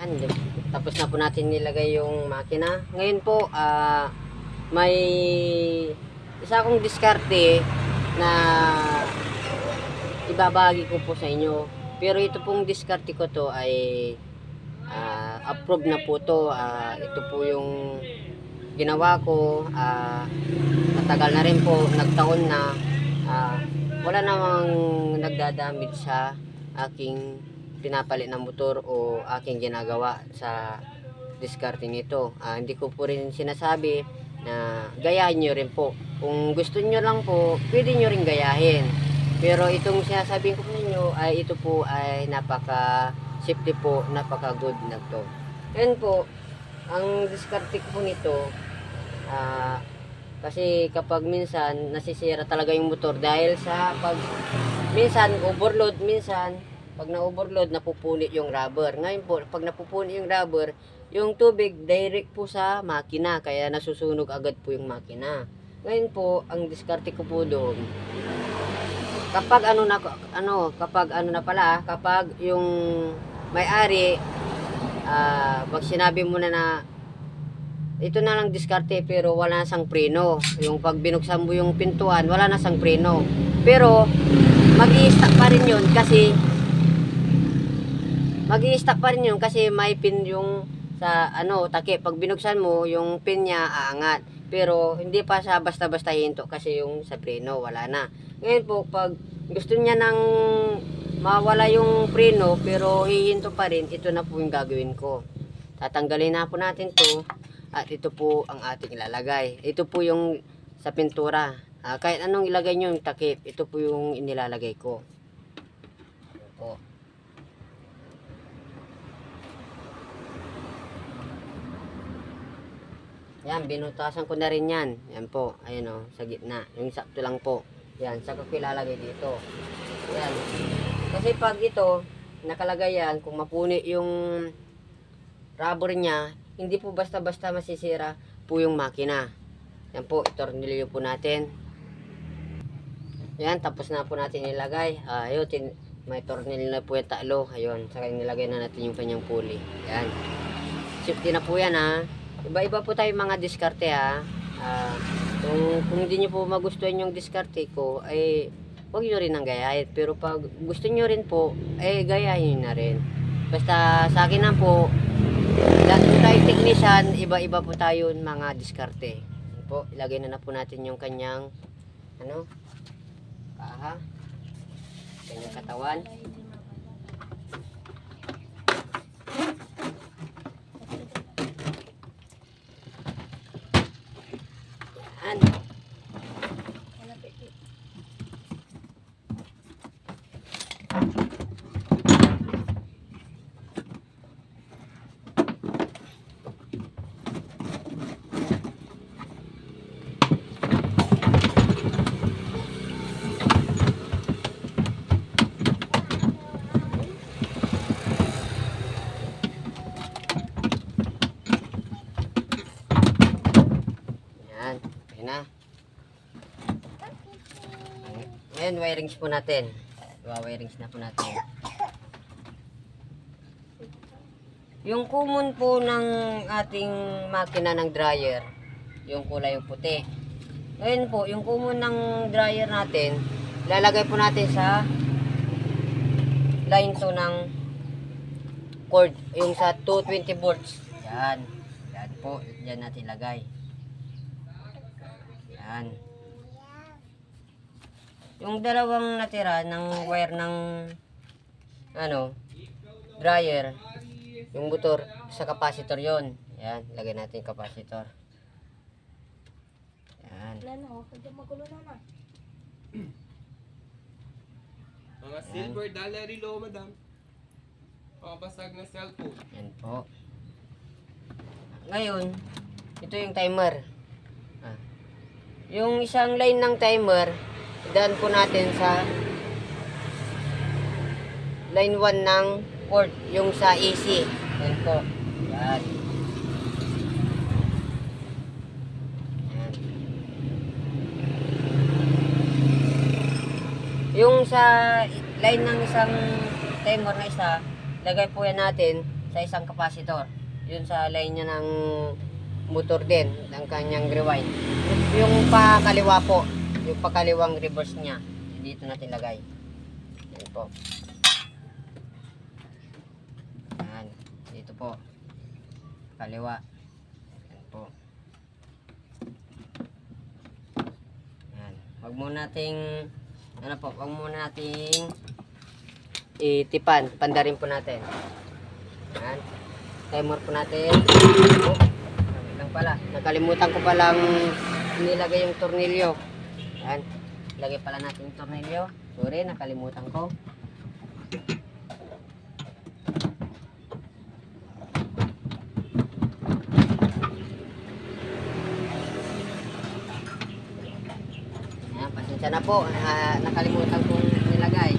Yan, tapos na po natin nilagay yung makina. Ngayon po, may isa akong diskarte na ibabahagi ko po sa inyo. Pero ito pong diskarte ko to ay approve na po to. Ito po yung ginawa ko. Matagal na rin po, nagtaon na. Wala namang nagdadamage sa aking pinapalit ng motor o aking ginagawa sa discarding ito. Hindi ko po rin sinasabi na gayahin nyo rin po. Kung gusto nyo lang po, pwede nyo rin gayahin. Pero itong sinasabihin ko po ninyo ay ito po ay napaka safety po, napaka good na to. Ngayon po, ang diskarte ko po nito, kasi kapag minsan nasisira talaga yung motor dahil sa minsan overload, minsan pag na-overload, napupunit yung rubber. Ngayon po, pag napupunit yung rubber, yung tubig direct po sa makina, kaya nasusunog agad po yung makina. Ngayon po, ang diskarte ko po doon, kapag kapag yung may-ari, pag sinabi mo na ito na lang diskarte pero wala na sang preno. Yung pag binuksan mo yung pintuan, wala na sang preno. Pero, mag-i-stop pa rin yun kasi may pin yung sa takip. Pag binuksan mo, yung pin niya aangat. Pero hindi pa siya basta-basta hinto kasi yung sa preno wala na. Ngayon po, pag gusto niya nang mawala yung preno pero hihinto pa rin, ito na po yung gagawin ko. Tatanggalin na po natin to at ito po ang ating ilalagay. Ito po yung sa pintura. Kahit anong ilagay nyo yung takip, ito po yung inilalagay ko. Ito po. Yan, binutasan ko na rin yan. Yan po, ayun o, sa gitna. Yung sakto lang po. Yan, saka ko ilalagay dito. Yan. Kasi pag ito, nakalagay yan, kung mapuni yung rubber niya, hindi po basta-basta masisira po yung makina. Yan po, itornilyo po natin. Yan, tapos na po natin ilagay. Ayun, may tornilyo na po yung talo. Ayun, saka nilagay na natin yung kanyang pulley. Yan. Safety na po yan ha. Iba-iba po tayo mga diskarte ha. Kung hindi nyo po magustuhan yung diskarte ko, ay huwag nyo rin ang gayahin. Pero pag gusto nyo rin po, ay gayahin nyo na rin. Basta sa akin lang po, lahat po tayo technician, iba-iba po tayo mga diskarte. Po, ilagay na po natin yung kanyang paha, kanyang katawan. Yan. Na. Ngayon, wirings po natin. Wirings na po natin. Yung common po ng ating makina ng dryer, yung kulay yung puti. Ngayon po, yung common ng dryer natin, lalagay po natin sa line 2 ng cord, yung sa 220 volts. Yan. Yan po, yan natin ilagay. Yan. Yung dalawang natira ng wire ng dryer, yung motor sa capacitor yon. Yan, lagay natin yung capacitor. Yan. Mga silver dollar relo, madam. Mga basag na cellphone. Yan po. Ngayon, ito yung timer. Yung isang line ng timer, idaan po natin sa line 1 ng port, yung sa AC. Yan po. Yan. Yan. Yung sa line ng isang timer na isa, lagay po yan natin sa isang capacitor. Yun sa line niya ng motor din, ng kanyang rewind. Yung pakaliwa po, yung pakaliwang reverse niya, dito natin lagay. Yan po. Yan, dito po. Kaliwa. Yan po. Yan. Wag muna nating wag muna nating itipan, pandarin po natin. Yan. Timer po natin. Oh, lang pala. Nakalimutan ko palang nilagay yung tornilyo. Yan. Lagay pala natin yung tornilyo. Sorry, nakalimutan ko. Yan, pasensya na po. Nakalimutan kong nilagay.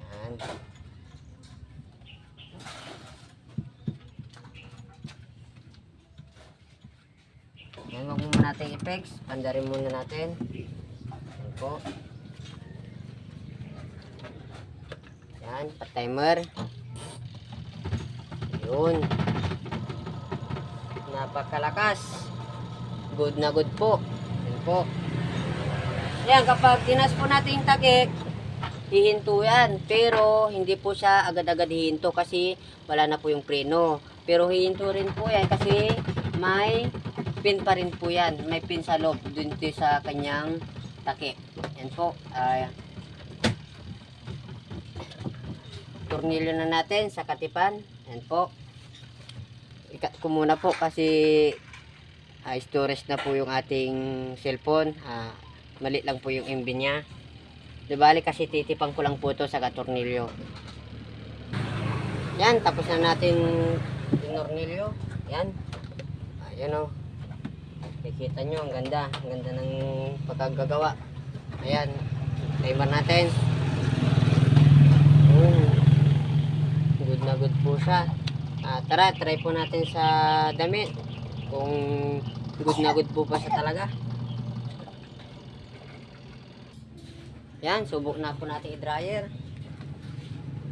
Yan. Yan, wag muna natin i-flex. Pandarin muna natin. Yan po. Yan, pa-timer. Yun. Napakalakas. Good na good po. Yan po. Yan, kapag tinas po natin yung takik, hihinto yan. Pero, hindi po siya agad-agad hihinto kasi wala na po yung preno. Pero hihinto rin po yan kasi may pin pa rin po yan. May pin sa loob dun sa kanyang takik. Yan po. Tornilyo na natin sa katipan. Yan po. Ikat ko muna po kasi storage na po yung ating cellphone. Mali lang po yung MB niya. Di bali kasi titipan ko lang po ito sa katornilyo. Yan, tapos na natin yung tornilyo. Yan. Ayan o. Kikita nyo, ang ganda. Ang ganda ng pagkagagawa. Ayan. Timer natin. Good na good po siya. Tara, try po natin sa damit. Kung good na good po pa siya talaga. Yan, subok na po natin i-dryer.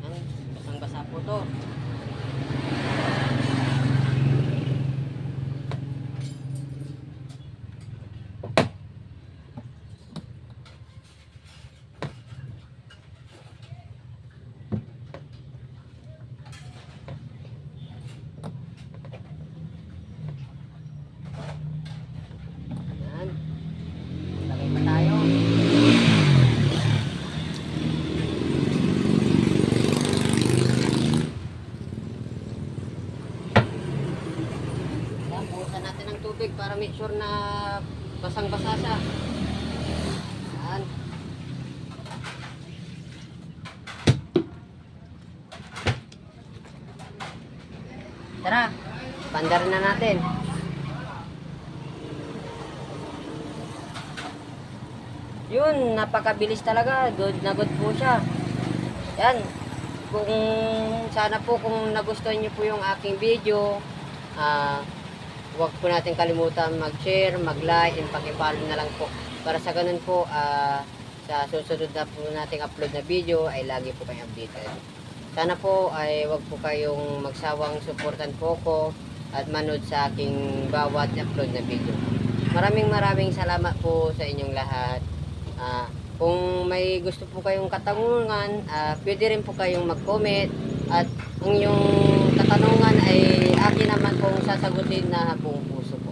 Yan, basang-basa po to. Yan. Lagay pa tayo. Tubig para make sure na basang-basa siya. Yan. Tara, pandarin na natin. Yun, napakabilis talaga. Good na good po siya. Yan. Kung sana po kung nagustuhan niyo po yung aking video, huwag po natin kalimutan mag-share, mag-like, and paki-follow na lang po. Para sa ganun po, sa susunod na po nating upload na video ay lagi po kayong updated. Sana po ay huwag po kayong magsawang suportan po ko at manood sa aking bawat upload na video. Maraming salamat po sa inyong lahat. Kung may gusto po kayong katanungan, pwede rin po kayong mag-comment at ang yung katanungan ay akin naman pong sasagutin na buong puso po.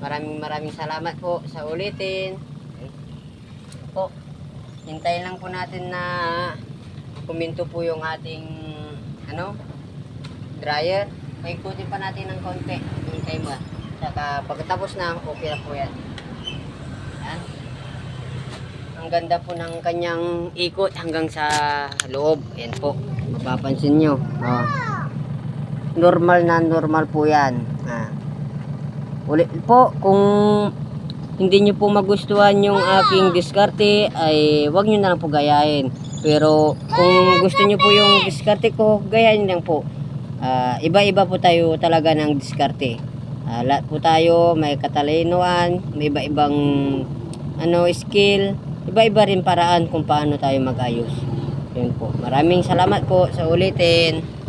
Maraming salamat po sa ulitin. Po, hintayin lang po natin na kuminto po yung ating dryer. Paikutin pa natin ng konti. Hintay mo. Saka pagkatapos na, okay na po yan. Yan. Ang ganda po ng kanyang ikot hanggang sa loob. Yan po. Mapapansin nyo. Normal po yan. Ulit po, kung hindi nyo po magustuhan yung aking diskarte, ay wag nyo na lang po gayahin. Pero kung gusto nyo po yung diskarte ko, gayahin lang po. Iba-iba po tayo talaga ng diskarte. Lahat po tayo may katalinoan, may iba-ibang skill. iba-iba rin paraan kung paano tayo mag-ayos. Yun po. Maraming salamat po sa ulitin.